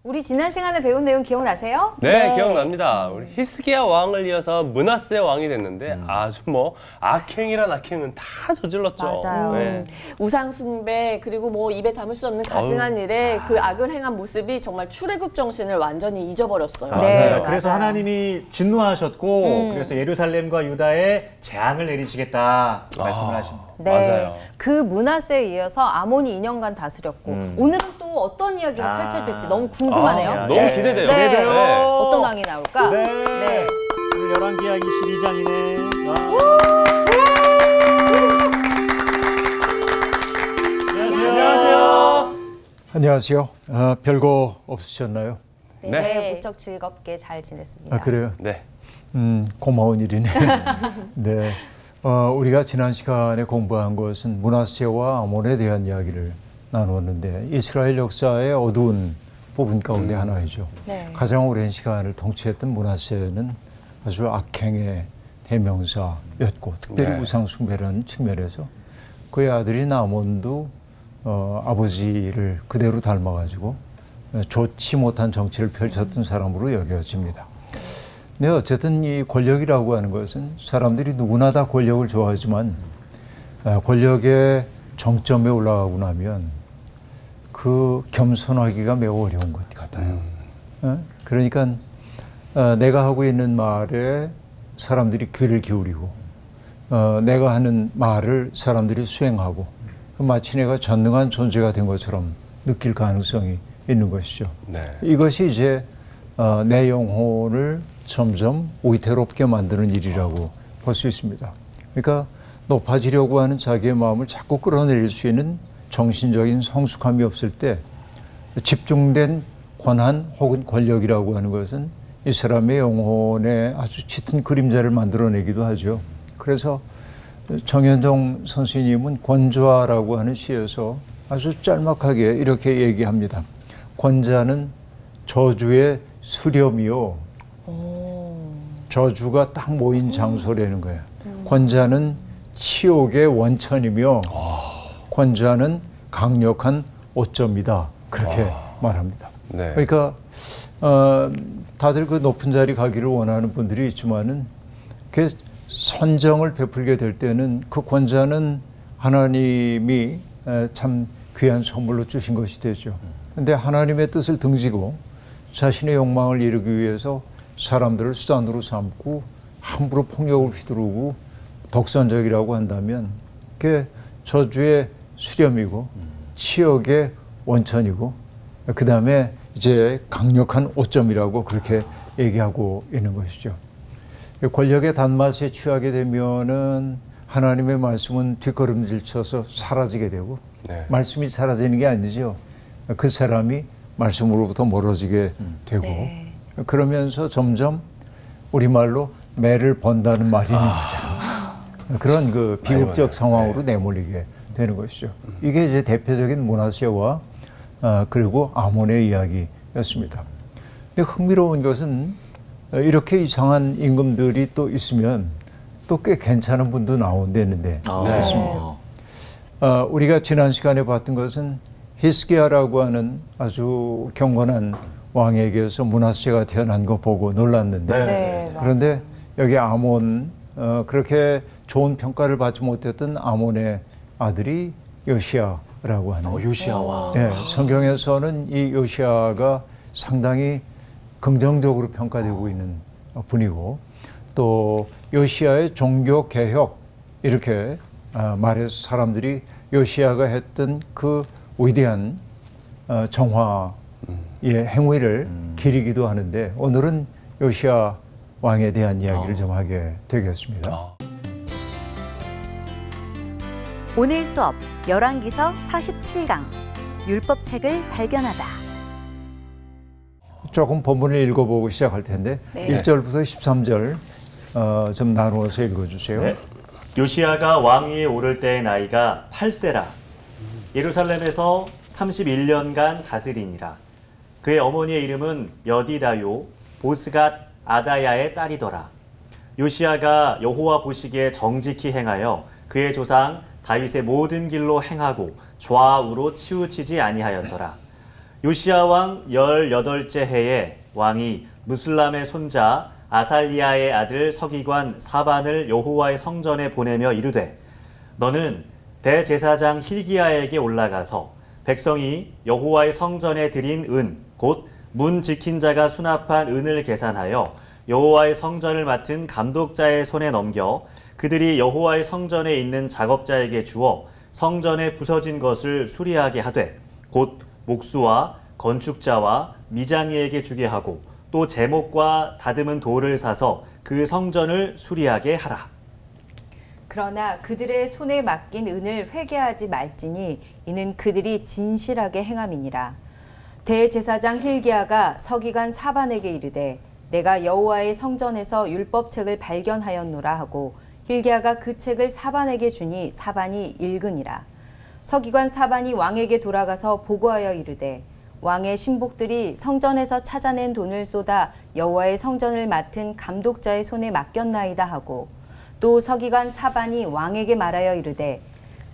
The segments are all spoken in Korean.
우리 지난 시간에 배운 내용 기억나세요? 네, 기억납니다. 우리 히스기야 왕을 이어서 므낫세 왕이 됐는데 아주 뭐 악행이란 악행은 다 저질렀죠. 맞아요. 네. 우상 숭배 그리고 뭐 입에 담을 수 없는 가증한 일에 그 악을 행한 모습이 정말 출애굽 정신을 완전히 잊어버렸어요. 네, 그래서 맞아요. 하나님이 진노하셨고 그래서 예루살렘과 유다에 재앙을 내리시겠다 말씀을 하십니다. 네, 맞아요. 그 므낫세에 이어서 아몬이 2년간 다스렸고 오늘은 또 어떤 이야기가 펼쳐질지 너무 궁금하네요. 너무 기대돼요. 네. 기대돼요. 어떤 왕이 나올까? 네. 오늘 열왕기하 22장이네. 안녕하세요. 안녕하세요. 별거 없으셨나요? 네, 네. 무척 즐겁게 잘 지냈습니다. 아, 그래요? 네. 고마운 일이네. 네. 우리가 지난 시간에 공부한 것은 므낫세와 아몬에 대한 이야기를 나누었는데 이스라엘 역사의 어두운 부분 가운데 하나이죠. 네. 가장 오랜 시간을 통치했던 므낫세는 아주 악행의 대명사였고 특별히 네. 우상 숭배라는 측면에서 그의 아들인 아몬도 아버지를 그대로 닮아가지고 좋지 못한 정치를 펼쳤던 사람으로 여겨집니다. 네, 어쨌든 이 권력이라고 하는 것은 사람들이 누구나 다 권력을 좋아하지만 권력의 정점에 올라가고 나면 그 겸손하기가 매우 어려운 것 같아요. 그러니까 내가 하고 있는 말에 사람들이 귀를 기울이고 내가 하는 말을 사람들이 수행하고 마치 내가 전능한 존재가 된 것처럼 느낄 가능성이 있는 것이죠. 네. 이것이 이제 내 영혼을 점점 위태롭게 만드는 일이라고 볼 수 있습니다. 그러니까 높아지려고 하는 자기의 마음을 자꾸 끌어내릴 수 있는 정신적인 성숙함이 없을 때 집중된 권한 혹은 권력이라고 하는 것은 이 사람의 영혼에 아주 짙은 그림자를 만들어내기도 하죠. 그래서 정현종 선생님은 권좌라고 하는 시에서 아주 짤막하게 이렇게 얘기합니다. 권자는 저주의 수렴이요. 저주가 딱 모인 장소라는 거예요. 권자는 치욕의 원천이며 권자는 강력한 오점이다. 그렇게 말합니다. 네. 그러니까 다들 그 높은 자리 가기를 원하는 분들이 있지만은 그 선정을 베풀게 될 때는 그 권자는 하나님이 참 귀한 선물로 주신 것이 되죠. 그런데 하나님의 뜻을 등지고 자신의 욕망을 이루기 위해서 사람들을 수단으로 삼고 함부로 폭력을 휘두르고 독선적이라고 한다면 그게 저주의 수렴이고 치욕의 원천이고 그 다음에 이제 강력한 오점이라고 그렇게 얘기하고 있는 것이죠. 권력의 단맛에 취하게 되면은 하나님의 말씀은 뒷걸음질 쳐서 사라지게 되고 네. 말씀이 말씀이 사라지는 게 아니죠. 그 사람이 말씀으로부터 멀어지게 되고 네. 그러면서 점점 우리말로 매를 번다는 말이 있는 거죠. 그런 그 비극적 상황으로 내몰리게 되는 것이죠. 이게 이제 대표적인 므낫세와 그리고 아몬의 이야기였습니다. 근데 흥미로운 것은 이렇게 이상한 임금들이 또 있으면 또 꽤 괜찮은 분도 나온다는데 있습니다. 우리가 지난 시간에 봤던 것은 히스기야라고 하는 아주 경건한 왕에게서 므낫세가 태어난 거 보고 놀랐는데 네, 그런데 여기 아몬 그렇게 좋은 평가를 받지 못했던 아몬의 아들이 요시야라고 하는 요시야와. 네, 성경에서는 이 요시야가 상당히 긍정적으로 평가되고 있는 분이고 또 요시야의 종교 개혁 이렇게 말해서 사람들이 요시야가 했던 그 위대한 정화의 행위를 기리기도 하는데 오늘은 요시야 왕에 대한 이야기를 좀 하게 되겠습니다. 오늘 수업 열왕기서 47강 율법책을 발견하다. 조금 본문을 읽어보고 시작할 텐데 1절부터 13절 좀 나누어서 읽어주세요. 네. 요시야가 왕위에 오를 때의 나이가 8세라. 예루살렘에서 31년간 다스리니라. 그의 어머니의 이름은 여디다요 보스갓 아다야의 딸이더라. 요시야가 여호와 보시기에 정직히 행하여 그의 조상 다윗의 모든 길로 행하고 좌우로 치우치지 아니하였더라. 요시야 왕 18째 해에 왕이 무슬람의 손자 아살리야의 아들 서기관 사반을 여호와의 성전에 보내며 이르되 너는 대제사장 힐기야에게 올라가서 백성이 여호와의 성전에 드린 은 곧 문 지킨 자가 수납한 은을 계산하여 여호와의 성전을 맡은 감독자의 손에 넘겨 그들이 여호와의 성전에 있는 작업자에게 주어 성전에 부서진 것을 수리하게 하되 곧 목수와 건축자와 미장이에게 주게 하고 또 제목과 다듬은 돌을 사서 그 성전을 수리하게 하라. 그러나 그들의 손에 맡긴 은을 회개하지 말지니 이는 그들이 진실하게 행함이니라. 대제사장 힐기야가 서기관 사반에게 이르되 내가 여호와의 성전에서 율법책을 발견하였노라 하고 힐기야가 그 책을 사반에게 주니 사반이 읽으니라. 서기관 사반이 왕에게 돌아가서 보고하여 이르되 왕의 신복들이 성전에서 찾아낸 돈을 쏟아 여호와의 성전을 맡은 감독자의 손에 맡겼나이다 하고 또 서기관 사반이 왕에게 말하여 이르되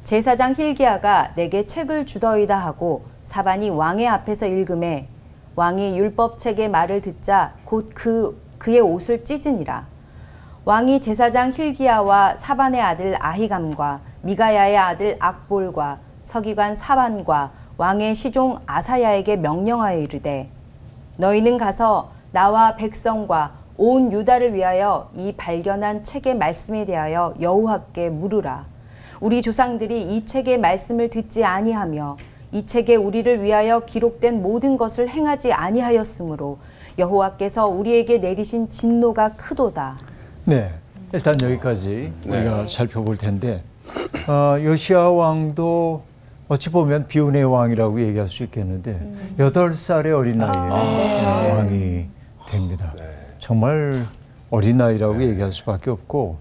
제사장 힐기야가 내게 책을 주더이다 하고 사반이 왕의 앞에서 읽음에 왕이 율법책의 말을 듣자 곧 그의 옷을 찢으니라. 왕이 제사장 힐기야와 사반의 아들 아히감과 미가야의 아들 악볼과 서기관 사반과 왕의 시종 아사야에게 명령하여 이르되 너희는 가서 나와 백성과 온 유다를 위하여 이 발견한 책의 말씀에 대하여 여호와께 물으라. 우리 조상들이 이 책의 말씀을 듣지 아니하며 이 책에 우리를 위하여 기록된 모든 것을 행하지 아니하였으므로 여호와께서 우리에게 내리신 진노가 크도다. 네, 일단 여기까지 우리가 살펴볼 텐데 요시야 왕도 어찌 보면 비운의 왕이라고 얘기할 수 있겠는데 8살의 어린 나이에 왕이 됩니다. 정말 어린 나이라고 얘기할 수밖에 없고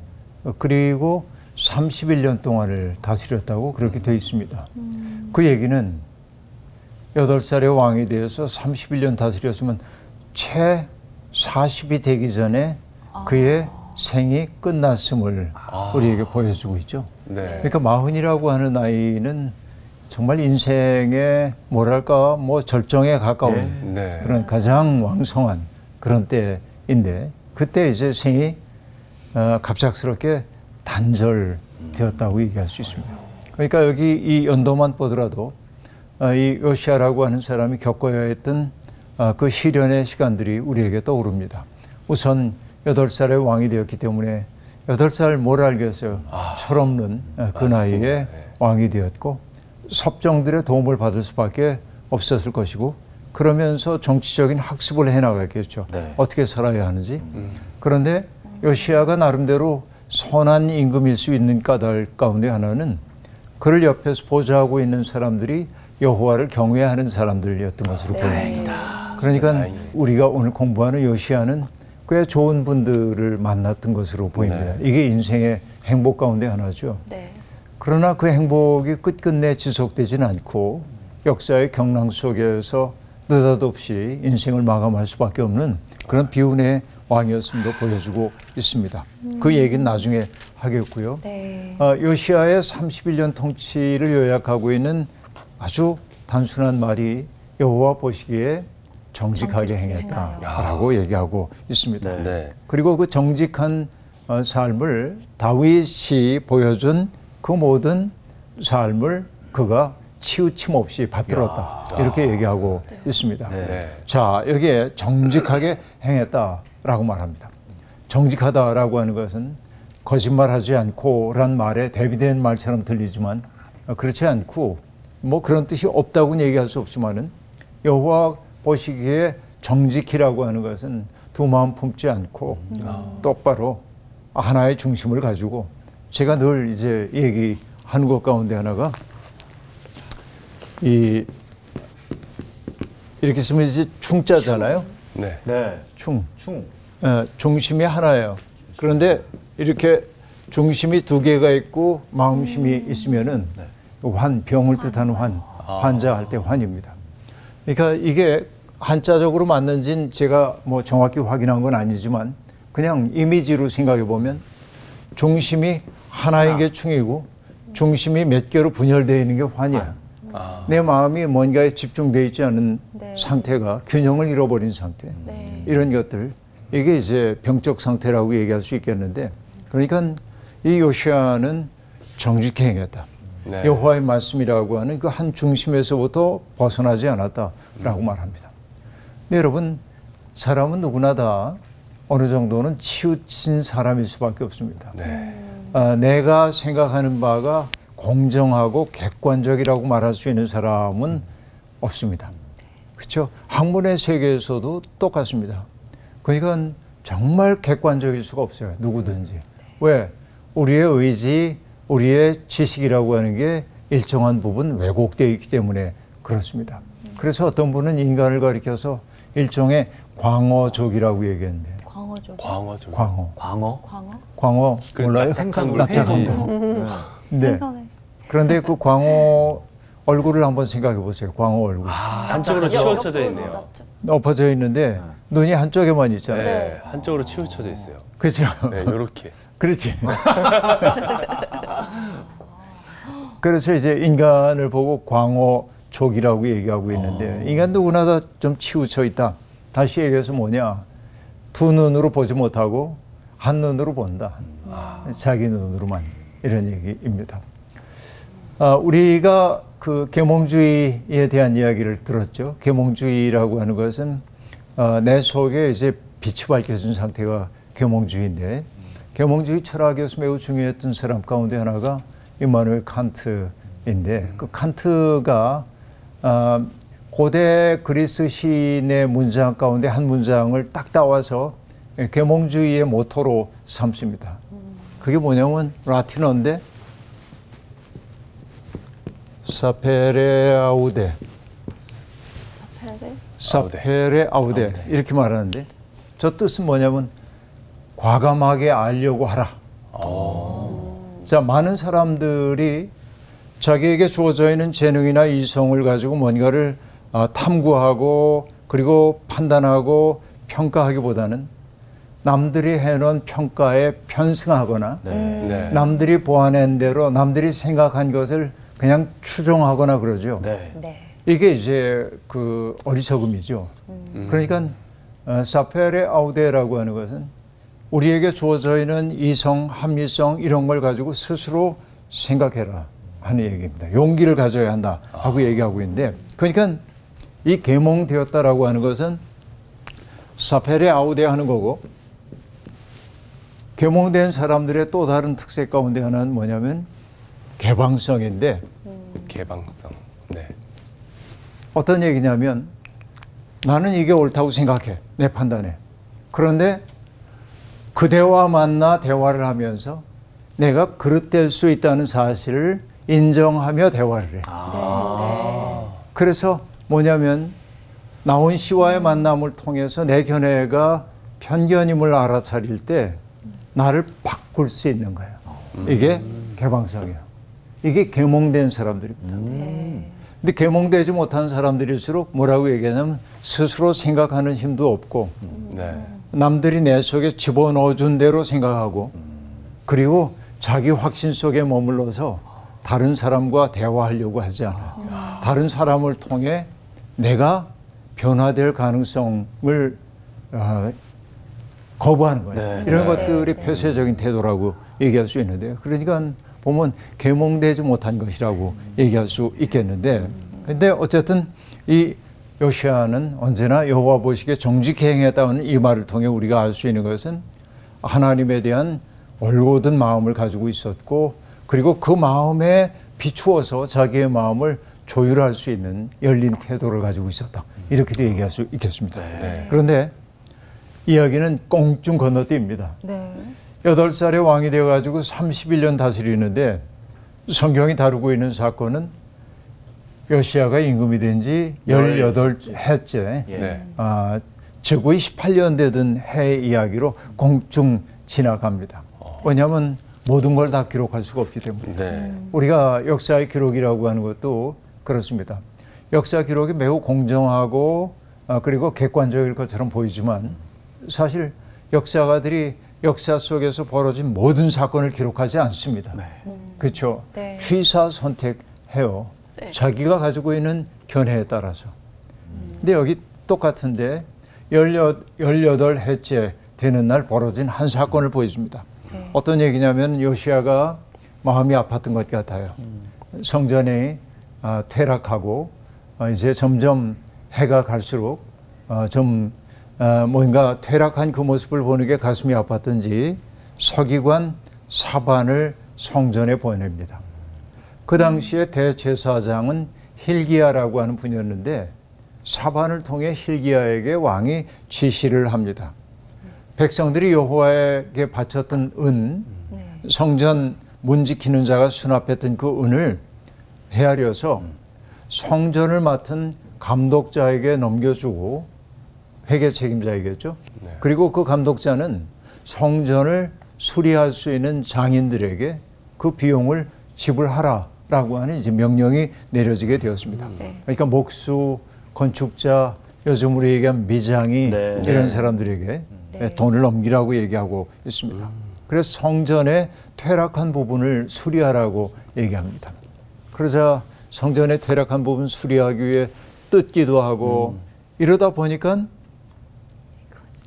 그리고 31년 동안을 다스렸다고 그렇게 되어 있습니다. 그 얘기는 8살의 왕이 되어서 31년 다스렸으면 채 40이 되기 전에 그의 생이 끝났음을 우리에게 보여주고 있죠. 그러니까 40이라고 하는 나이는 정말 인생의 뭐랄까 뭐 절정에 가까운 그런 가장 왕성한 그런 때인데 그때 이제 생이 갑작스럽게 단절되었다고 얘기할 수 있습니다. 그러니까 여기 이 연도만 보더라도 이 요시야라고 하는 사람이 겪어야 했던 그 시련의 시간들이 우리에게 떠오릅니다. 우선 8살의 왕이 되었기 때문에 8살 뭘 알겠어요. 철없는 그 나이에 왕이 되었고 섭정들의 도움을 받을 수밖에 없었을 것이고 그러면서 정치적인 학습을 해나가겠죠. 어떻게 살아야 하는지. 그런데 요시야가 나름대로 선한 임금일 수 있는 까닭 가운데 하나는 그를 옆에서 보좌하고 있는 사람들이 여호와를 경외하는 사람들이었던 것으로 보입니다. 그러니까 우리가 오늘 공부하는 요시야는 꽤 좋은 분들을 만났던 것으로 보입니다. 이게 인생의 행복 가운데 하나죠. 그러나 그 행복이 끝끝내 지속되지는 않고 역사의 경랑 속에서 느닷없이 인생을 마감할 수밖에 없는 그런 비운의 왕이었음도 보여주고 있습니다. 그 얘기는 나중에 하겠고요. 요시야의 31년 통치를 요약하고 있는 아주 단순한 말이 여호와 보시기에 정직하게 행했다라고 얘기하고 있습니다. 그리고 그 정직한 삶을 다윗이 보여준 그 모든 삶을 그가 치우침 없이 받들었다. 이렇게 얘기하고 있습니다. 자, 여기에 정직하게 행했다라고 말합니다. 정직하다라고 하는 것은 거짓말하지 않고 란 말에 대비된 말처럼 들리지만 그렇지 않고 뭐 그런 뜻이 없다고는 얘기할 수 없지만은 여호와 보시기에 정직이라고 하는 것은 두 마음 품지 않고 똑바로 하나의 중심을 가지고 제가 늘 이제 얘기하는 것 가운데 하나가 이렇게 쓰면 이제 충자잖아요. 중심이 하나예요. 그런데 이렇게 중심이 두 개가 있고 마음심이 있으면은 병을 뜻하는 환자 할 때 환입니다. 그러니까 이게 한자적으로 맞는지는 제가 뭐 정확히 확인한 건 아니지만 그냥 이미지로 생각해 보면 중심이 하나인 게 충이고 중심이 몇 개로 분열되어 있는 게 환이야. 내 마음이 뭔가에 집중되어 있지 않은 네. 상태가 균형을 잃어버린 상태. 네. 이런 것들 이게 이제 병적 상태라고 얘기할 수 있겠는데 그러니까 이 요시아는 정직히 행했다. 네. 여호와의 말씀이라고 하는 그 한 중심에서부터 벗어나지 않았다라고 말합니다. 네, 여러분 사람은 누구나 다 어느 정도는 치우친 사람일 수밖에 없습니다. 네. 내가 생각하는 바가 공정하고 객관적이라고 말할 수 있는 사람은 없습니다. 그렇죠? 학문의 세계에서도 똑같습니다. 그러니까 정말 객관적일 수가 없어요. 누구든지. 왜? 우리의 의지, 우리의 지식이라고 하는 게 일정한 부분 왜곡되어 있기 때문에 그렇습니다. 그래서 어떤 분은 인간을 가리켜서 일종의 광어족이라고 얘기했는데 광어족. 광어죠. 광어. 광어? 광어 그 몰라요? 납작한 납작한 거. 거. 네. 생선에. 그런데 그 광어 얼굴을 한번 생각해 보세요. 광어 얼굴. 한쪽으로 치우쳐져 있네요. 엎어져 있는데 눈이 한쪽에만 있잖아요. 네, 한쪽으로 치우쳐져 있어요. 그렇죠? 네, 이렇게. 그렇지. 그래서 이제 인간을 보고 광어족이라고 얘기하고 있는데 인간 누구나 다 좀 치우쳐 있다. 다시 얘기해서 뭐냐. 두 눈으로 보지 못하고 한 눈으로 본다. 자기 눈으로만 이런 얘기입니다. 우리가 그 계몽주의에 대한 이야기를 들었죠. 계몽주의라고 하는 것은 내 속에 이제 빛이 밝혀진 상태가 계몽주의인데 계몽주의 철학에서 매우 중요했던 사람 가운데 하나가 임마누엘 칸트인데 그 칸트가 고대 그리스 시인의 문장 가운데 한 문장을 딱 따와서 계몽주의의 모토로 삼습니다. 그게 뭐냐면 라틴어인데 사페레 아우데 사페레 아우데 이렇게 말하는데 저 뜻은 뭐냐면 과감하게 알려고 하라. 자, 많은 사람들이 자기에게 주어져 있는 재능이나 이성을 가지고 뭔가를 탐구하고 그리고 판단하고 평가하기보다는 남들이 해놓은 평가에 편승하거나 네. 남들이 보아낸 대로 남들이 생각한 것을 그냥 추종하거나 그러죠. 네. 네. 이게 이제 그 어리석음이죠. 그러니까 사페레 아우데라고 하는 것은 우리에게 주어져 있는 이성, 합리성 이런 걸 가지고 스스로 생각해라 하는 얘기입니다. 용기를 가져야 한다 하고 얘기하고 있는데 그러니까 이 계몽되었다라고 하는 것은 사페레 아우데 하는 거고 계몽된 사람들의 또 다른 특색 가운데 하나는 뭐냐면 개방성인데 개방성. 네. 어떤 얘기냐면 나는 이게 옳다고 생각해. 내 판단에. 그런데 그대와 만나 대화를 하면서 내가 그릇될 수 있다는 사실을 인정하며 대화를 해. 그래서 뭐냐면 나온 씨와의 만남을 통해서 내 견해가 편견임을 알아차릴 때 나를 바꿀 수 있는 거예요. 이게 개방성이에요. 이게 계몽된 사람들입니다. 근데 계몽되지 못한 사람들일수록 뭐라고 얘기하냐면 스스로 생각하는 힘도 없고 네. 남들이 내 속에 집어넣어준 대로 생각하고 그리고 자기 확신 속에 머물러서 다른 사람과 대화하려고 하지 않아요. 다른 사람을 통해 내가 변화될 가능성을 거부하는 거예요. 네. 이런 네. 것들이 폐쇄적인 태도라고 얘기할 수 있는데요. 그러니까 보면 계몽되지 못한 것이라고 얘기할 수 있겠는데 근데 어쨌든 이 요시아는 언제나 여호와 보시기에 정직히 행했다는 이 말을 통해 우리가 알 수 있는 것은 하나님에 대한 올곧은 마음을 가지고 있었고 그리고 그 마음에 비추어서 자기의 마음을 조율할 수 있는 열린 태도를 가지고 있었다. 이렇게도 얘기할 수 있겠습니다. 네. 그런데 이야기는 꽁충 건너뛰입니다. 네. 8살에 왕이 되어가지고 31년 다스리는데 성경이 다루고 있는 사건은 요시아가 임금이 된 지 18해째 네. 즉위 18년 되던 해 이야기로 공중 지나갑니다. 왜냐하면 모든 걸 다 기록할 수가 없기 때문에. 네. 우리가 역사의 기록이라고 하는 것도 그렇습니다. 역사 기록이 매우 공정하고 그리고 객관적일 것처럼 보이지만 사실 역사가들이 역사 속에서 벌어진 모든 사건을 기록하지 않습니다. 그렇죠? 네. 취사 선택해요. 네. 자기가 가지고 있는 견해에 따라서. 근데 여기 똑같은데 18해째 되는 날 벌어진 한 사건을 보여줍니다. 어떤 얘기냐면 요시아가 마음이 아팠던 것 같아요. 성전이 퇴락하고 이제 점점 해가 갈수록 좀 뭔가 퇴락한 그 모습을 보는 게 가슴이 아팠던지 서기관 사반을 성전에 보냅니다. 그 당시에 대제사장은 힐기야라고 하는 분이었는데 사반을 통해 힐기야에게 왕이 지시를 합니다. 백성들이 여호와에게 바쳤던 은, 성전 문 지키는 자가 수납했던 그 은을 헤아려서 성전을 맡은 감독자에게 넘겨주고, 회계 책임자이겠죠. 그리고 그 감독자는 성전을 수리할 수 있는 장인들에게 그 비용을 지불하라라고 하는 이제 명령이 내려지게 되었습니다. 그러니까 목수, 건축자, 요즘으로 얘기하면 미장이 네. 이런 사람들에게 돈을 넘기라고 얘기하고 있습니다. 그래서 성전의 퇴락한 부분을 수리하라고 얘기합니다. 그러자 성전의 퇴락한 부분 수리하기 위해 뜯기도 하고 이러다 보니까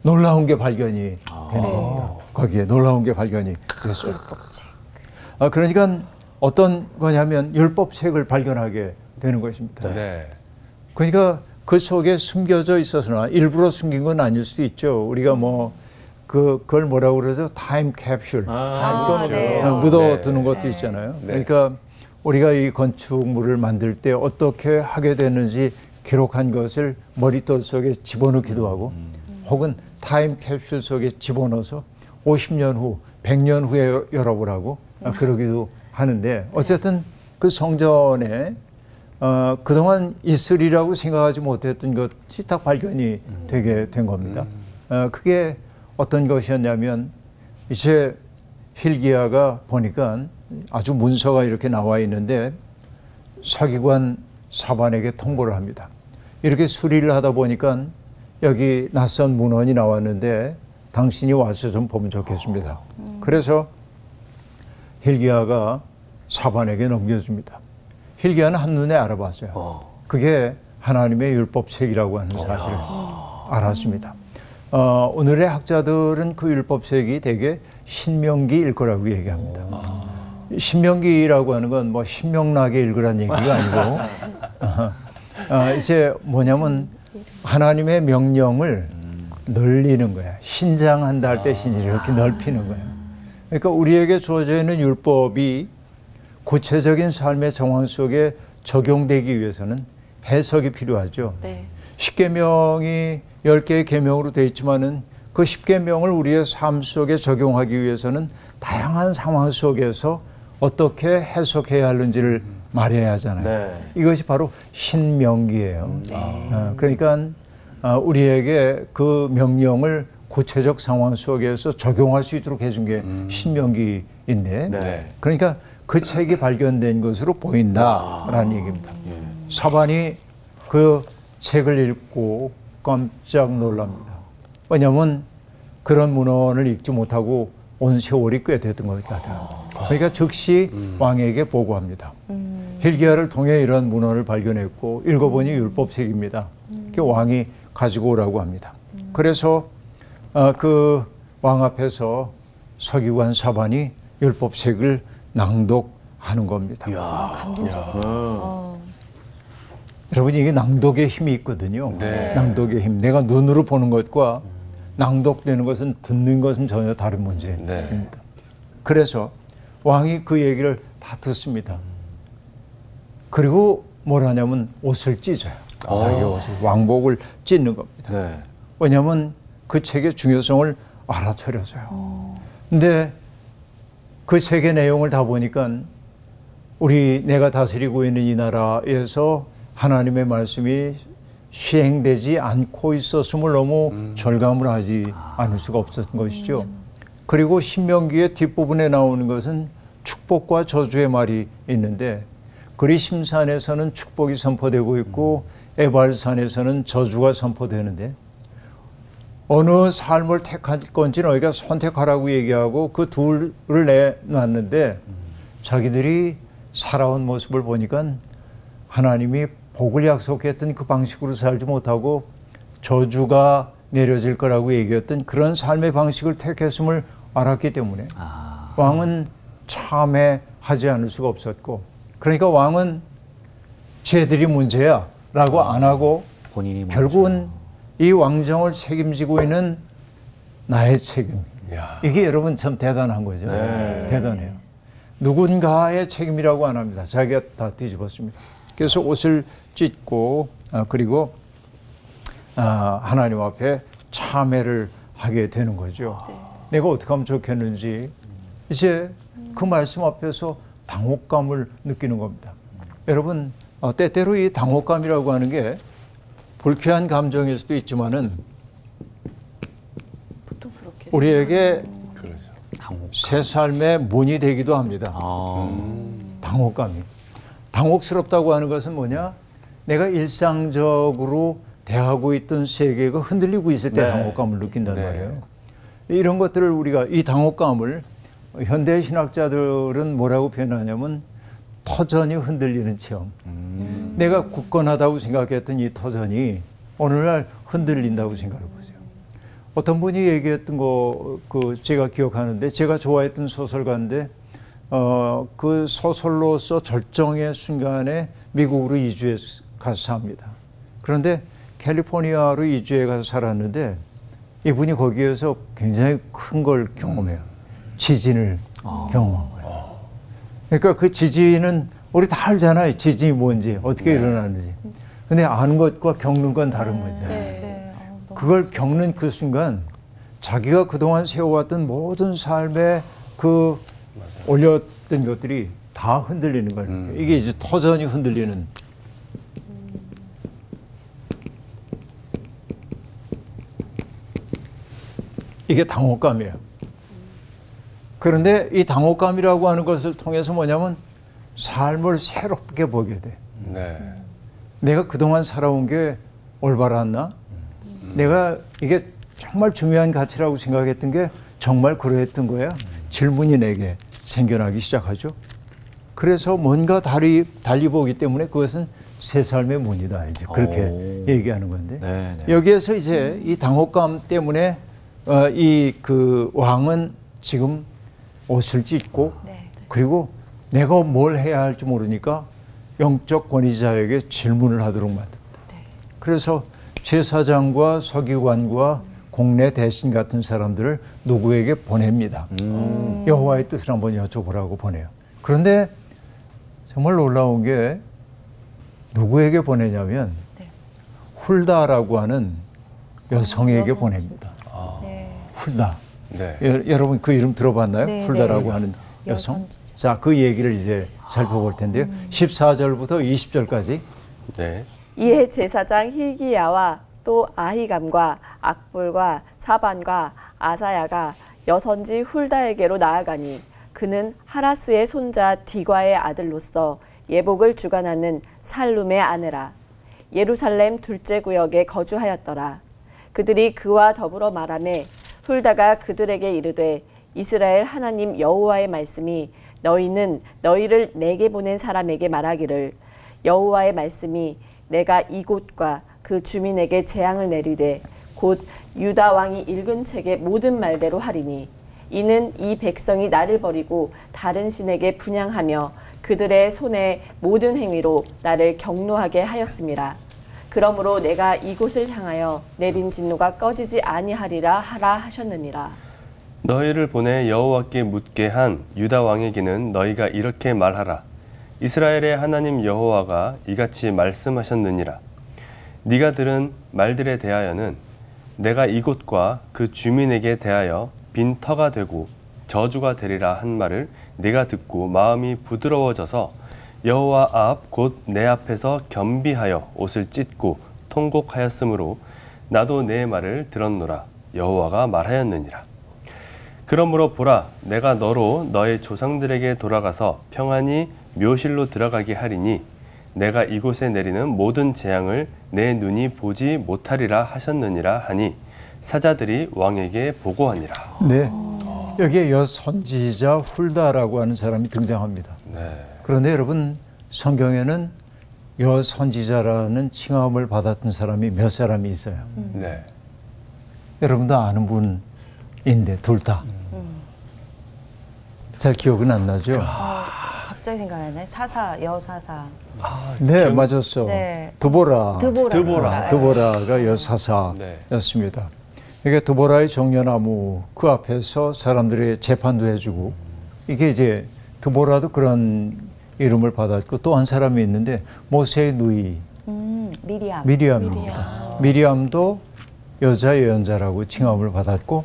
놀라운 게 발견이 되는 겁니다. 거기에 놀라운 게 발견이 됐어요. 그러니까 어떤 거냐면 율법책을 발견하게 되는 것입니다. 네. 그러니까 그 속에 숨겨져 있어서나 일부러 숨긴 건 아닐 수도 있죠. 우리가 뭐 그걸 뭐라고 그러죠? 타임 캡슐. 묻어두는 것도 있잖아요. 네. 그러니까 우리가 이 건축물을 만들 때 어떻게 하게 되는지 기록한 것을 머릿돌 속에 집어넣기도 하고 혹은 타임 캡슐 속에 집어넣어서 50년 후, 100년 후에 열어보라고 그러기도 하는데 어쨌든 그 성전에 그동안 있으리라고 생각하지 못했던 것이 딱 발견이 되게 된 겁니다. 그게 어떤 것이었냐면 이제 힐기야가 보니까 아주 문서가 이렇게 나와 있는데 서기관 사반에게 통보를 합니다. 이렇게 수리를 하다 보니까 여기 낯선 문헌이 나왔는데 당신이 와서 좀 보면 좋겠습니다. 그래서 힐기야가 사반에게 넘겨줍니다. 힐기야는 한눈에 알아봤어요. 그게 하나님의 율법책이라고 하는 사실을 알았습니다. 오늘의 학자들은 그 율법책이 대개 신명기일 거라고 얘기합니다. 신명기라고 하는 건 뭐 신명나게 읽으란 얘기가 아니고 이제 뭐냐면 하나님의 명령을 늘리는 거야. 신장한다 할 때 신이 이렇게 넓히는 거야. 그러니까 우리에게 주어져 있는 율법이 구체적인 삶의 정황 속에 적용되기 위해서는 해석이 필요하죠. 네. 10계명이 10개의 계명으로 되어 있지만은 그 10계명을 우리의 삶 속에 적용하기 위해서는 다양한 상황 속에서 어떻게 해석해야 하는지를 말해야 하잖아요. 네. 이것이 바로 신명기예요. 그러니까 우리에게 그 명령을 구체적 상황 속에서 적용할 수 있도록 해준 게 신명기인데 네. 그러니까 그 책이 발견된 것으로 보인다라는 얘기입니다. 사반이 그 책을 읽고 깜짝 놀랍니다. 왜냐하면 그런 문헌을 읽지 못하고 온 세월이 꽤 됐던 것 같아요. 그러니까 즉시 왕에게 보고합니다. 힐기야를 통해 이런 문헌을 발견했고 읽어보니 율법책입니다. 왕이 가지고 오라고 합니다. 그래서 그 왕 앞에서 서기관 사반이 율법책을 낭독하는 겁니다. 여러분 이게 낭독의 힘이 있거든요. 네. 낭독의 힘. 내가 눈으로 보는 것과 낭독되는 것은 듣는 것은 전혀 다른 문제입니다. 네. 그래서 왕이 그 얘기를 다 듣습니다. 그리고 뭘 하냐면 옷을 찢어요. 자기 옷을, 왕복을 찢는 겁니다. 네. 왜냐하면 그 책의 중요성을 알아차려서요. 근데 그 책의 내용을 다 보니까 내가 다스리고 있는 이 나라에서 하나님의 말씀이 시행되지 않고 있었음을 너무 절감을 하지 않을 수가 없었던 것이죠. 그리고 신명기의 뒷부분에 나오는 것은 축복과 저주의 말이 있는데 그리심산에서는 축복이 선포되고 있고 에발산에서는 저주가 선포되는데 어느 삶을 택할 건지 너희가 선택하라고 얘기하고 그 둘을 내놨는데 자기들이 살아온 모습을 보니까 하나님이 복을 약속했던 그 방식으로 살지 못하고 저주가 내려질 거라고 얘기했던 그런 삶의 방식을 택했음을 알았기 때문에 왕은 참회하지 않을 수가 없었고, 그러니까 왕은 쟤들이 문제야 라고 안 하고 본인이 결국은 이 왕정을 책임지고 있는 나의 책임. 야. 이게 여러분 참 대단한 거죠. 네. 대단해요. 누군가의 책임이라고 안 합니다. 자기가 다 뒤집었습니다. 그래서 옷을 찢고 그리고 하나님 앞에 참회를 하게 되는 거죠. 내가 어떻게 하면 좋겠는지 이제 그 말씀 앞에서 당혹감을 느끼는 겁니다. 여러분 때때로 이 당혹감이라고 하는 게 불쾌한 감정일 수도 있지만은 보통 그렇게 우리에게 그러죠. 새 삶의 문이 되기도 합니다. 당혹감이. 당혹스럽다고 하는 것은 뭐냐? 내가 일상적으로 대하고 있던 세계가 흔들리고 있을 때 네. 당혹감을 느낀단 네. 말이에요. 이런 것들을 우리가 이 당혹감을 현대 신학자들은 뭐라고 표현하냐면 터전이 흔들리는 체험. 내가 굳건하다고 생각했던 이 터전이 어느 날 흔들린다고 생각해 보세요. 어떤 분이 얘기했던 거 제가 기억하는데, 제가 좋아했던 소설가인데 그 소설로서 절정의 순간에 미국으로 이주해 가서 삽니다. 그런데 캘리포니아로 이주해 가서 살았는데 이분이 거기에서 굉장히 큰 걸 경험해요. 지진을 경험한 거예요. 그러니까 그 지진은 우리 다 알잖아요. 지진이 뭔지, 어떻게 일어나는지. 근데 아는 것과 겪는 건 다른 거죠. 네. 그걸 겪는 그 순간 자기가 그동안 세워왔던 모든 삶의 그 올렸던 것들이 다 흔들리는 거예요. 이게 이제 터전이 흔들리는. 이게 당혹감이에요. 그런데 이 당혹감이라고 하는 것을 통해서 뭐냐면 삶을 새롭게 보게 돼. 네. 내가 그동안 살아온 게 올바랐나? 내가 이게 정말 중요한 가치라고 생각했던 게 정말 그러했던 거야? 질문이 내게 생겨나기 시작하죠. 그래서 뭔가 달리 보기 때문에 그것은 새 삶의 문이다. 이제 그렇게 얘기하는 건데. 네. 여기에서 이제 이 당혹감 때문에 이 그 왕은 지금 옷을 찢고 그리고 내가 뭘 해야 할지 모르니까 영적 권위자에게 질문을 하도록 만듭니다. 그래서 제사장과 서기관과 공내 대신 같은 사람들을 누구에게 보냅니다. 여호와의 뜻을 한번 여쭤보라고 보내요. 그런데 정말 놀라운 게 누구에게 보내냐면 훌다라고 하는 여성에게 보냅니다. 훌다. 네. 여러분 그 이름 들어봤나요? 네, 훌다라고 네. 하는 여성. 여성 진짜. 자, 그 얘기를 이제 살펴볼 텐데요. 14절부터 20절까지. 네. 이에 제사장 hil기야와 또 아히감과 악볼과 사반과 아사야가 여선지 훌다에게로 나아가니 그는 하라스의 손자 디과의 아들로서 예복을 주관하는 살룸의 아내라. 예루살렘 둘째 구역에 거주하였더라. 그들이 그와 더불어 말하매 훌다가 그들에게 이르되 이스라엘 하나님 여호와의 말씀이 너희는 너희를 내게 보낸 사람에게 말하기를 여호와의 말씀이 내가 이곳과 그 주민에게 재앙을 내리되 곧 유다 왕이 읽은 책의 모든 말대로 하리니 이는 이 백성이 나를 버리고 다른 신에게 분향하며 그들의 손의 모든 행위로 나를 경노하게 하였음이라. 그러므로 내가 이곳을 향하여 내린 진노가 꺼지지 아니하리라 하라 하셨느니라. 너희를 보내 여호와께 묻게 한 유다 왕에게는 너희가 이렇게 말하라. 이스라엘의 하나님 여호와가 이같이 말씀하셨느니라. 네가 들은 말들에 대하여는 내가 이곳과 그 주민에게 대하여 빈 터가 되고 저주가 되리라 한 말을 네가 듣고 마음이 부드러워져서 여호와 앞 곧 내 앞에서 겸비하여 옷을 찢고 통곡하였으므로 나도 내 말을 들었노라. 여호와가 말하였느니라. 그러므로 보라, 내가 너로 너의 조상들에게 돌아가서 평안히 묘실로 들어가게 하리니 내가 이곳에 내리는 모든 재앙을 내 눈이 보지 못하리라 하셨느니라 하니 사자들이 왕에게 보고하니라. 네. 여기에 여선지자 훌다라고 하는 사람이 등장합니다. 네. 그런데 여러분 성경에는 여선지자라는 칭함을 받았던 사람이 몇 사람이 있어요. 네. 여러분도 아는 분인데 둘 다. 잘 기억은 안 나죠? 갑자기 생각나네. 여사사. 네, 맞았어. 네. 드보라가 여사사였습니다. 이게 드보라의 정려나무 그 앞에서 사람들이 재판도 해주고, 이게 이제 드보라도 그런 이름을 받았고, 또 한 사람이 있는데 모세의 누이 미리암입니다. 미리암도 여자 예언자라고 칭함을 받았고,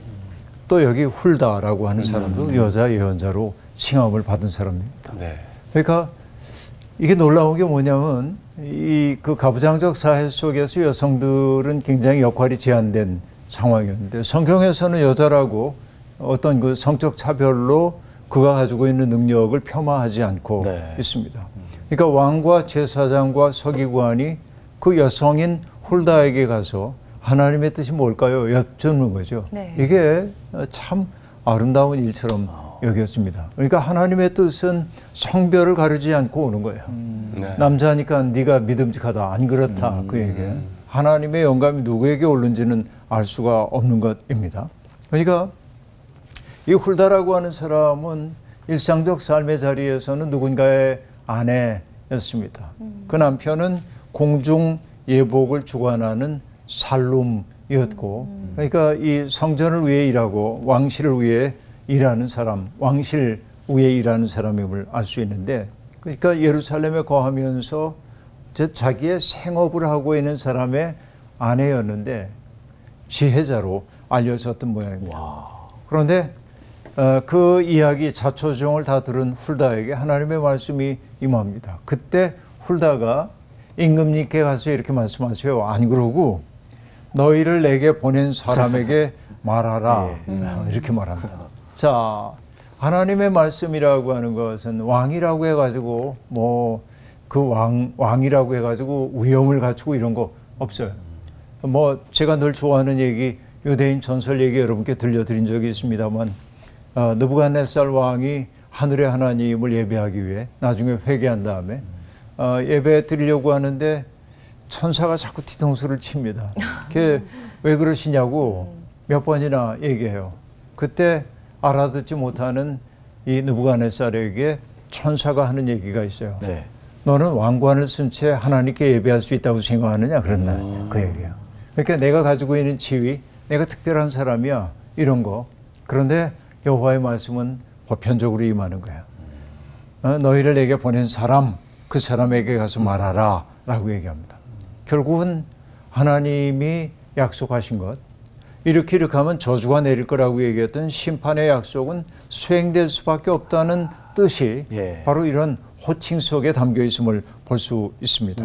또 여기 훌다라고 하는 사람도 여자 예언자로 칭함을 받은 사람입니다. 네. 그러니까 이게 놀라운 게 뭐냐면 그 가부장적 사회 속에서 여성들은 굉장히 역할이 제한된 상황이었는데, 성경에서는 여자라고 어떤 그 성적 차별로 그가 가지고 있는 능력을 폄하하지 않고 있습니다. 그러니까 왕과 제사장과 서기관이 그 여성인 홀다에게 가서 하나님의 뜻이 뭘까요? 여쭙는 거죠. 네. 이게 참 아름다운 일처럼 여겼습니다. 그러니까 하나님의 뜻은 성별을 가르지 않고 오는 거예요. 네. 남자니까 네가 믿음직하다. 안 그렇다. 그 얘기예요. 하나님의 영감이 누구에게 오는지는 알 수가 없는 것입니다. 그러니까 이 훌다라고 하는 사람은 일상적 삶의 자리에서는 누군가의 아내였습니다. 그 남편은 공중 예복을 주관하는 살룸이었고, 그러니까 이 성전을 위해 일하고 왕실을 위해 일하는 사람, 왕실 위에 일하는 사람임을 알 수 있는데, 그러니까 예루살렘에 거하면서 자기의 생업을 하고 있는 사람의 아내였는데 지혜자로 알려졌던 모양입니다. 그런데 그 이야기 자초정을 다 들은 훌다에게 하나님의 말씀이 임합니다. 그때 훌다가 임금님께 가서 이렇게 말씀하세요. 안 그러고 너희를 내게 보낸 사람에게 말하라. 이렇게 말합니다. 자, 하나님의 말씀이라고 하는 것은 왕이라고 해가지고 뭐 그 왕이라고 해가지고 위엄을 갖추고 이런 거 없어요. 뭐 제가 늘 좋아하는 얘기, 유대인 전설 얘기 여러분께 들려드린 적이 있습니다만, 느부갓네살 왕이 하늘의 하나님을 예배하기 위해 나중에 회개한 다음에 예배 드리려고 하는데 천사가 자꾸 뒤통수를 칩니다. 그게 왜 그러시냐고 몇 번이나 얘기해요. 그때 알아듣지 못하는 이 느부갓네살에게 천사가 하는 얘기가 있어요. 네. 너는 왕관을 쓴 채 하나님께 예배할 수 있다고 생각하느냐? 그런 날. 그 얘기예요. 그러니까 내가 가지고 있는 지위, 내가 특별한 사람이야. 이런 거. 그런데 여호와의 말씀은 보편적으로 임하는 거야. 너희를 내게 보낸 사람, 그 사람에게 가서 말하라. 라고 얘기합니다. 결국은 하나님이 약속하신 것, 이렇게 하면 저주가 내릴 거라고 얘기했던 심판의 약속은 수행될 수밖에 없다는 뜻이 바로 이런 호칭 속에 담겨 있음을 볼 수 있습니다.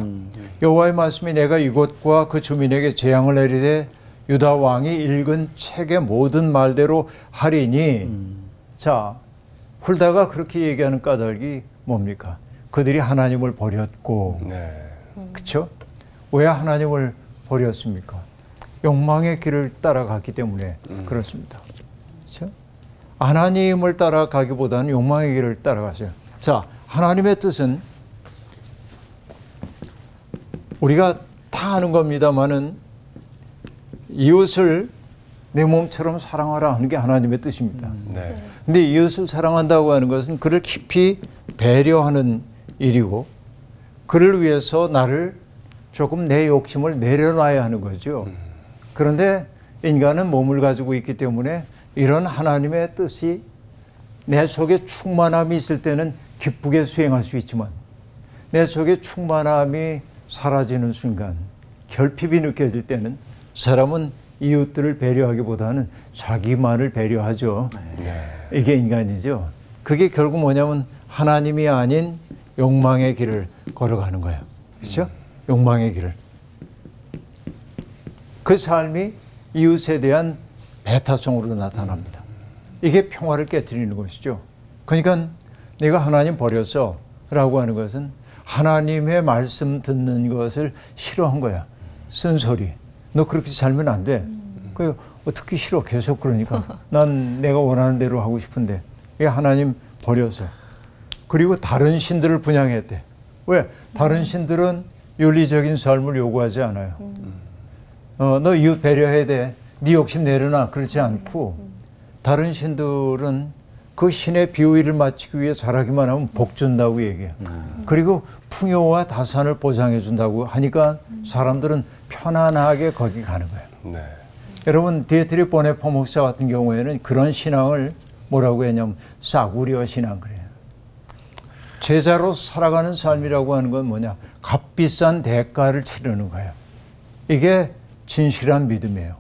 여호와의 말씀이 내가 이곳과 그 주민에게 재앙을 내리되 유다 왕이 읽은 책의 모든 말대로 하리니, 자, 훌다가 그렇게 얘기하는 까닭이 뭡니까? 그들이 하나님을 버렸고, 그렇죠? 왜 하나님을 버렸습니까? 욕망의 길을 따라갔기 때문에 그렇습니다. 그렇죠? 하나님을 따라가기보다는 욕망의 길을 따라갔어요. 자, 하나님의 뜻은 우리가 다 아는 겁니다만은 이웃을 내 몸처럼 사랑하라 하는 게 하나님의 뜻입니다. 근데 이웃을 사랑한다고 하는 것은 그를 깊이 배려하는 일이고, 그를 위해서 나를 조금 내 욕심을 내려놔야 하는 거죠. 그런데 인간은 몸을 가지고 있기 때문에 이런 하나님의 뜻이 내 속에 충만함이 있을 때는 기쁘게 수행할 수 있지만, 내 속에 충만함이 사라지는 순간, 결핍이 느껴질 때는 사람은 이웃들을 배려하기보다는 자기만을 배려하죠. 이게 인간이죠. 그게 결국 뭐냐면 하나님이 아닌 욕망의 길을 걸어가는 거예요. 그렇죠? 욕망의 길을. 그 삶이 이웃에 대한 배타성으로 나타납니다. 이게 평화를 깨트리는 것이죠. 그러니까 내가 하나님 버렸어 라고 하는 것은 하나님의 말씀 듣는 것을 싫어한 거야. 쓴소리. 너 그렇게 살면 안 돼. 그 어떻게 싫어? 계속 그러니까. 난 내가 원하는 대로 하고 싶은데. 이게 하나님 버려서. 그리고 다른 신들을 분양했대. 왜? 다른 신들은 윤리적인 삶을 요구하지 않아요. 너 이웃 배려해야 돼. 네 욕심 내려놔. 그렇지 않고 다른 신들은 그 신의 비호의를 마치기 위해 잘하기만 하면 복 준다고 얘기해요. 그리고 풍요와 다산을 보장해 준다고 하니까 사람들은 편안하게 거기 가는 거예요. 네. 여러분 디에트리 보네포 목사 같은 경우에는 그런 신앙을 뭐라고 했냐면 싸구려 신앙 그래요. 제자로 살아가는 삶이라고 하는 건 뭐냐? 값비싼 대가를 치르는 거예요. 이게 진실한 믿음이에요.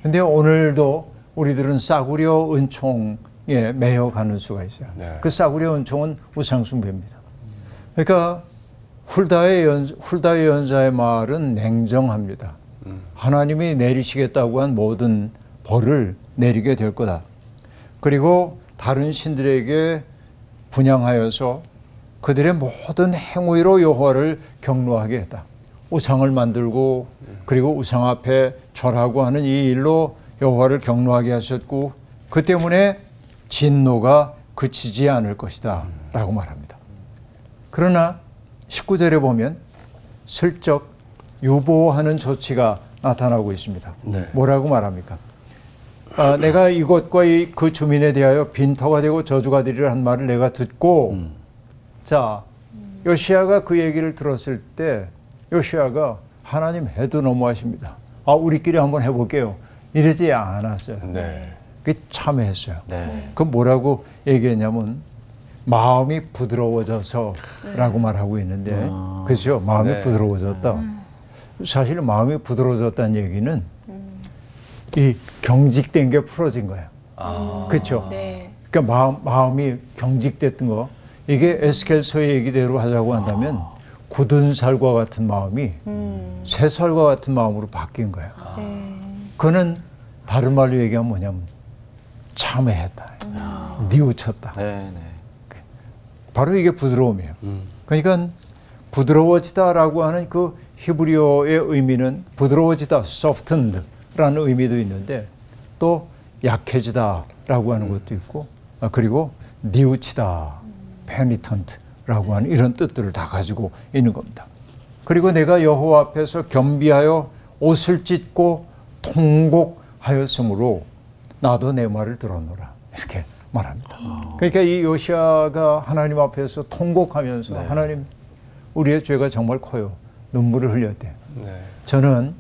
근데 오늘도 우리들은 싸구려 은총에 매여가는 수가 있어요. 네. 그 싸구려 은총은 우상숭배입니다. 그러니까 훌다의 연자의 말은 냉정합니다. 하나님이 내리시겠다고 한 모든 벌을 내리게 될 거다. 그리고 다른 신들에게 분향하여서 그들의 모든 행위로 여호와를 경노하게 했다. 우상을 만들고 그리고 우상 앞에 절하고 하는 이 일로 여호와를 경노하게 하셨고 그 때문에 진노가 그치지 않을 것이다 라고 말합니다. 그러나 19절에 보면 슬쩍 유보하는 조치가 나타나고 있습니다. 네. 뭐라고 말합니까? 내가 이곳과 그 주민에 대하여 빈터가 되고 저주가 되리라 한 말을 내가 듣고 자 요시야가 그 얘기를 들었을 때 요시야가 하나님 해도 너무하십니다. 우리끼리 한번 해볼게요. 이러지 않았어요. 네. 그게 참했어요. 네. 그 뭐라고 얘기했냐면 마음이 부드러워져서라고 말하고 있는데 그렇죠? 마음이 네. 부드러워졌다. 사실 마음이 부드러워졌다는 얘기는 이 경직된 게 풀어진 거예요. 그렇죠? 네. 그러니까 마음이 경직됐던 거 이게 에스겔서의 얘기대로 하자고 한다면 굳은 살과 같은 마음이 새 살과 같은 마음으로 바뀐 거예요. 그는 다른 말로 얘기하면 뭐냐면 참회했다. 뉘우쳤다. 네. 바로 이게 부드러움이에요. 그러니까 부드러워지다라고 하는 그 히브리어의 의미는 부드러워지다, softened라는 의미도 있는데 또 약해지다라고 하는 것도 있고 그리고 뉘우치다, penitent라고 하는 이런 뜻들을 다 가지고 있는 겁니다. 그리고 내가 여호와 앞에서 겸비하여 옷을 찢고 통곡하였으므로 나도 내 말을 들었노라 이렇게 말합니다. 그러니까 이 요시야가 하나님 앞에서 통곡하면서 네. 하나님 우리의 죄가 정말 커요. 눈물을 흘렸대요. 네. 저는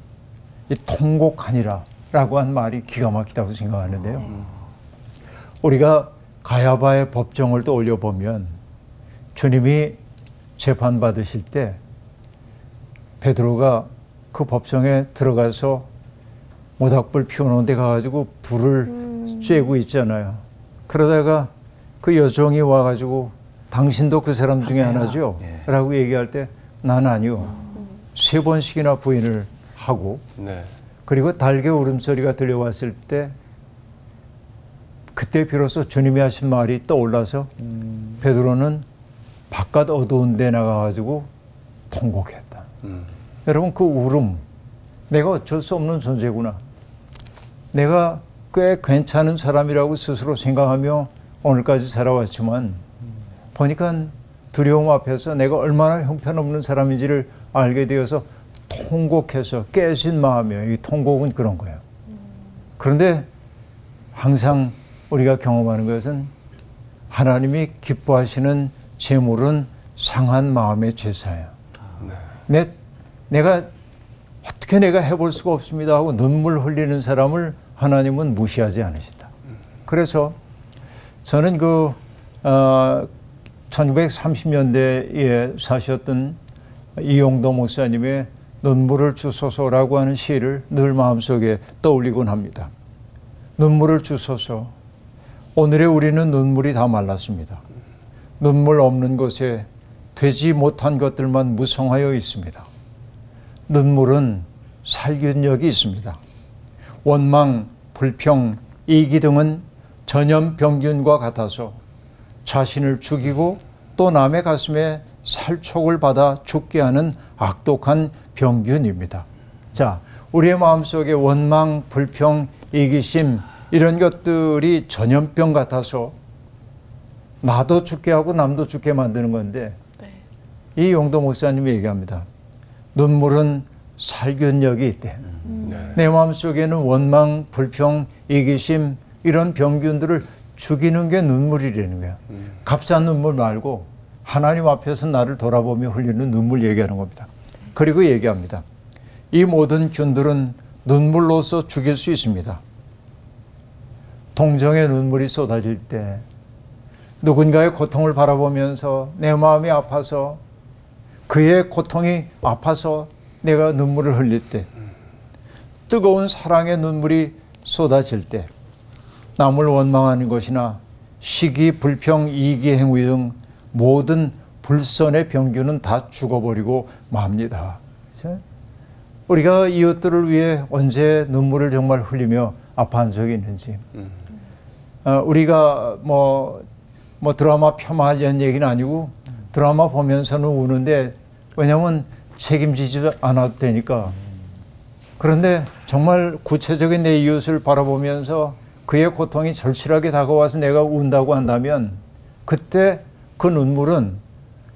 이 통곡하니라 라고 한 말이 기가 막히다고 생각하는데요. 우리가 가야바의 법정을 떠올려 보면 주님이 재판받으실 때 베드로가 그 법정에 들어가서 모닥불 피워놓은 데 가가지고 불을 쬐고 있잖아요. 그러다가 그 여종이 와가지고 당신도 그 사람 중에 하나죠? 예. 라고 얘기할 때 난 아니요. 3번씩이나 부인을 하고 네. 그리고 달개 울음소리가 들려왔을 때 그때 비로소 주님이 하신 말이 떠올라서 베드로는 바깥 어두운 데 나가가지고 통곡했다. 여러분 그 울음 내가 어쩔 수 없는 존재구나. 내가 꽤 괜찮은 사람이라고 스스로 생각하며 오늘까지 살아왔지만 보니까 두려움 앞에서 내가 얼마나 형편없는 사람인지를 알게 되어서 통곡해서 깨진 마음이에요. 이 통곡은 그런 거예요. 그런데 항상 우리가 경험하는 것은 하나님이 기뻐하시는 제물은 상한 마음의 제사예요. 내가 어떻게 내가 해볼 수가 없습니다 하고 눈물 흘리는 사람을 하나님은 무시하지 않으신다. 그래서 저는 1930년대에 사셨던 이용도 목사님의 눈물을 주소서라고 하는 시를 늘 마음속에 떠올리곤 합니다. 눈물을 주소서. 오늘의 우리는 눈물이 다 말랐습니다. 눈물 없는 곳에 되지 못한 것들만 무성하여 있습니다. 눈물은 살균력이 있습니다. 원망, 불평, 이기 등은 전염병균과 같아서 자신을 죽이고 또 남의 가슴에 살촉을 받아 죽게 하는 악독한 병균입니다. 자, 우리의 마음속에 원망, 불평, 이기심 이런 것들이 전염병 같아서 나도 죽게 하고 남도 죽게 만드는 건데 이 용도 목사님이 얘기합니다. 눈물은 살균력이 있대. 네. 내 마음속에는 원망, 불평, 이기심 이런 병균들을 죽이는 게 눈물이라는 거야. 값싼 눈물 말고 하나님 앞에서 나를 돌아보며 흘리는 눈물 얘기하는 겁니다. 그리고 얘기합니다. 이 모든 균들은 눈물로서 죽일 수 있습니다. 동정의 눈물이 쏟아질 때, 누군가의 고통을 바라보면서 내 마음이 아파서, 그의 고통이 아파서 내가 눈물을 흘릴 때, 뜨거운 사랑의 눈물이 쏟아질 때, 남을 원망하는 것이나 시기, 불평, 이기, 행위 등 모든 불선의 병균은 다 죽어버리고 맙니다. 그렇죠? 우리가 이웃들을 위해 언제 눈물을 정말 흘리며 아파한 적이 있는지. 우리가 뭐 드라마 폄하하려는 얘기는 아니고 드라마 보면서는 우는데, 왜냐하면 책임지지 않아도 되니까. 그런데 정말 구체적인 내 이웃을 바라보면서 그의 고통이 절실하게 다가와서 내가 운다고 한다면, 그때 그 눈물은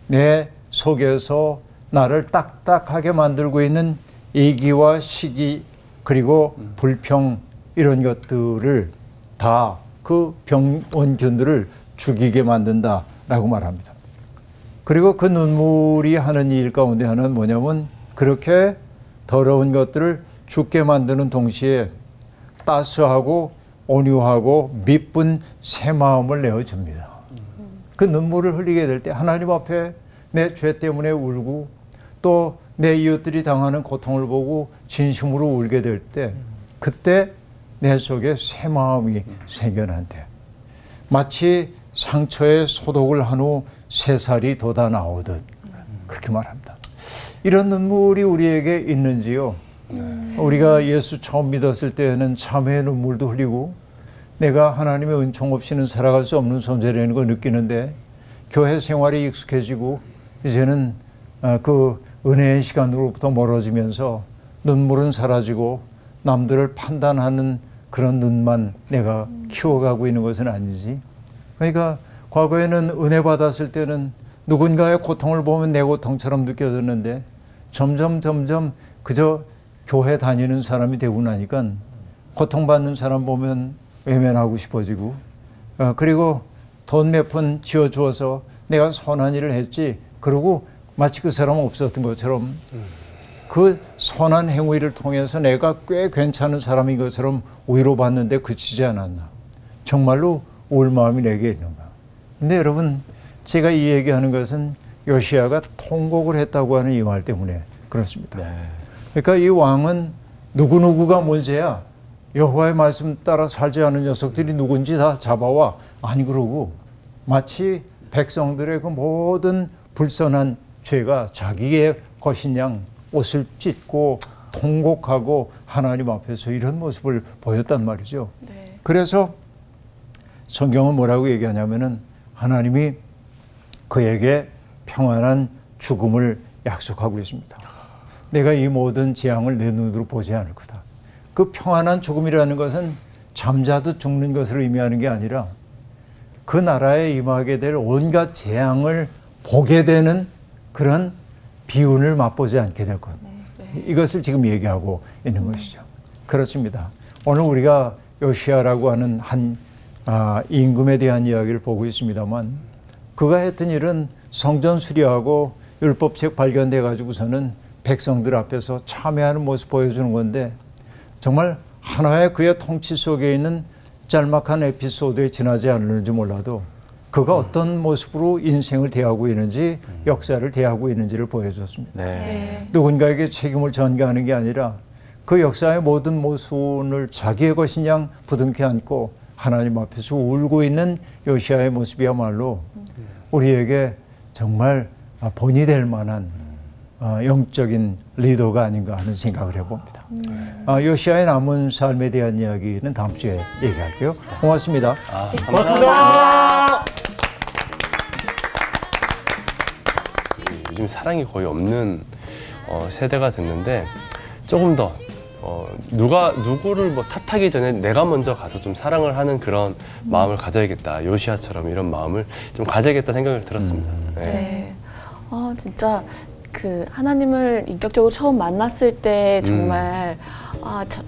내 속에서 나를 딱딱하게 만들고 있는 이기와 시기 그리고 불평 이런 것들을 다 그 병원균들을 죽이게 만든다라고 말합니다. 그리고 그 눈물이 하는 일 가운데 하나는 뭐냐면, 그렇게 더러운 것들을 죽게 만드는 동시에 따스하고 온유하고 미쁜 새 마음을 내어줍니다. 그 눈물을 흘리게 될 때 하나님 앞에 내 죄 때문에 울고 또 내 이웃들이 당하는 고통을 보고 진심으로 울게 될 때, 그때 내 속에 새 마음이 생겨난대. 마치 상처에 소독을 한 후 새살이 돋아 나오듯, 그렇게 말합니다. 이런 눈물이 우리에게 있는지요? 우리가 예수 처음 믿었을 때에는 참회의 눈물도 흘리고 내가 하나님의 은총 없이는 살아갈 수 없는 존재라는 걸 느끼는데, 교회 생활이 익숙해지고 이제는 그 은혜의 시간으로부터 멀어지면서 눈물은 사라지고 남들을 판단하는 그런 눈만 내가 키워가고 있는 것은 아니지. 그러니까 과거에는 은혜 받았을 때는 누군가의 고통을 보면 내 고통처럼 느껴졌는데, 점점 그저 교회 다니는 사람이 되고 나니까 고통받는 사람 보면 외면하고 싶어지고, 그리고 돈 몇 푼 지어주어서 내가 선한 일을 했지, 그러고 마치 그 사람은 없었던 것처럼, 그 선한 행위를 통해서 내가 꽤 괜찮은 사람인 것처럼 위로받는데 그치지 않았나. 정말로 올 마음이 내게 있는가. 근데 여러분, 제가 이 얘기하는 것은 요시야가 통곡을 했다고 하는 이 말 때문에 그렇습니다. 네. 그러니까 이 왕은 누구누구가 문제야, 여호와의 말씀 따라 살지 않은 녀석들이 누군지 다 잡아와, 아니 그러고 마치 백성들의 그 모든 불선한 죄가 자기의 것인 양 옷을 찢고 통곡하고 하나님 앞에서 이런 모습을 보였단 말이죠. 네. 그래서 성경은 뭐라고 얘기하냐면은, 하나님이 그에게 평안한 죽음을 약속하고 있습니다. 내가 이 모든 재앙을 내 눈으로 보지 않을 거다. 그 평안한 죽음이라는 것은 잠자듯 죽는 것을 의미하는 게 아니라, 그 나라에 임하게 될 온갖 재앙을 보게 되는 그런 비운을 맛보지 않게 될 것. 이것을 지금 얘기하고 있는 것이죠. 그렇습니다. 오늘 우리가 요시야라고 하는 한 임금에 대한 이야기를 보고 있습니다만, 그가 했던 일은 성전 수리하고 율법책 발견돼 가지고서는 백성들 앞에서 참회하는 모습 보여주는 건데, 정말 하나의 그의 통치 속에 있는 짤막한 에피소드에 지나지 않는지 몰라도 그가 어떤 모습으로 인생을 대하고 있는지, 역사를 대하고 있는지를 보여줬습니다. 네. 누군가에게 책임을 전가하는 게 아니라 그 역사의 모든 모순을 자기의 것인 양 부둥켜 안고 하나님 앞에서 울고 있는 요시야의 모습이야말로 우리에게 정말 본이 될 만한 영적인 리더가 아닌가 하는 생각을 해봅니다. 요시야의 남은 삶에 대한 이야기는 다음 주에 얘기할게요. 고맙습니다. 고맙습니다. 요즘 사랑이 거의 없는 세대가 됐는데, 조금 더 누구를 뭐 탓하기 전에 내가 먼저 가서 좀 사랑을 하는 그런 마음을 가져야겠다. 요시야처럼 이런 마음을 좀 가져야겠다 생각을 들었습니다. 네. 네. 진짜 그 하나님을 인격적으로 처음 만났을 때 정말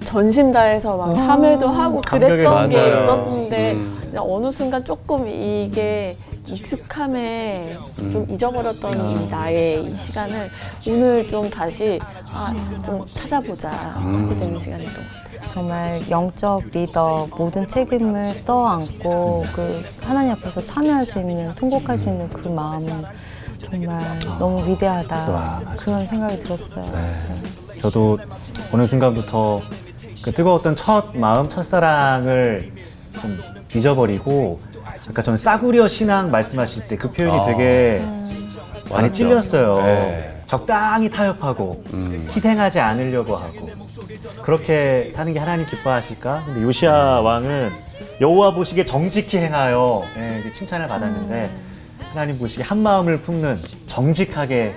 전심 다해서 막 참회도 하고 그랬던 게 맞아요. 있었는데 그냥 어느 순간 조금 이게 익숙함에 좀 잊어버렸던 나의 이 시간을 오늘 좀 다시 좀 찾아보자 하게 되는 시간이었던 것 같아요. 정말 영적 리더 모든 책임을 떠안고 그 하나님 앞에서 참여할 수 있는 통곡할 수 있는 그 마음은 정말 너무 위대하다 그런 생각이 들었어요. 저도 어느 순간부터 그 뜨거웠던 첫 마음, 첫사랑을 좀 잊어버리고 아까 저는 싸구려 신앙 말씀하실 때 그 표현이 되게 많이 맞죠. 찔렸어요. 네. 적당히 타협하고 희생하지 않으려고 하고 그렇게 사는 게 하나님 기뻐하실까? 근데 요시야 왕은 여호와 보시기에 정직히 행하여 칭찬을 받았는데 하나님 보시기에 한 마음을 품는 정직하게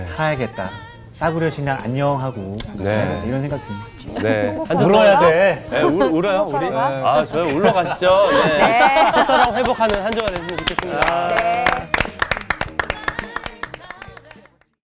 살아야겠다. 싸구려 신앙 안녕하고 이런 생각 듭니다. 네. 울어야 돼. 네, 울어요, 우리. 아, 저희 울러 가시죠. 네. 첫사랑 회복하는 한 주가 됐으면 좋겠습니다. 네.